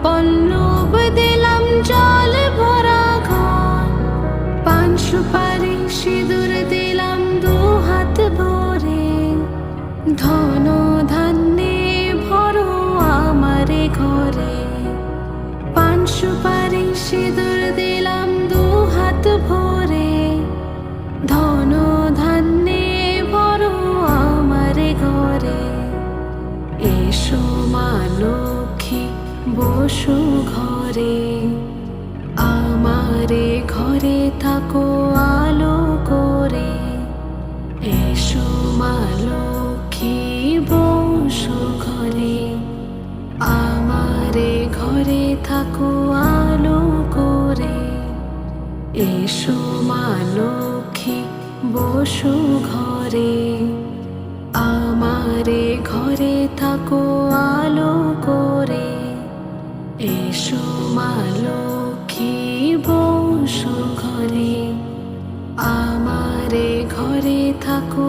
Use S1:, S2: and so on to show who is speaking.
S1: পল্লব দিলাম জল ভরা ঘর, পান সুপারি সিঁদুর দিলাম দু হাত ভরে। ধন ধান্যে ভরো আমারে ঘরে, পান সুপারি সিঁদুর দিলাম দু হাত ভরে। ধন ধান্যে ভরো আমারে ঘরে। এসো মা লক্ষ্মী বসু ঘরে, আমারে ঘরে থাকো আলো করে। এসো মা লক্ষ্মী বসু ঘরে, আমারে ঘরে থাকো আলো করে। এসো মা লক্ষ্মী বসু ঘরে, আমারে ঘরে থাকো আলো করে। এসো মা লক্ষ্মী বসু ঘরে, আমারে ঘরে থাকো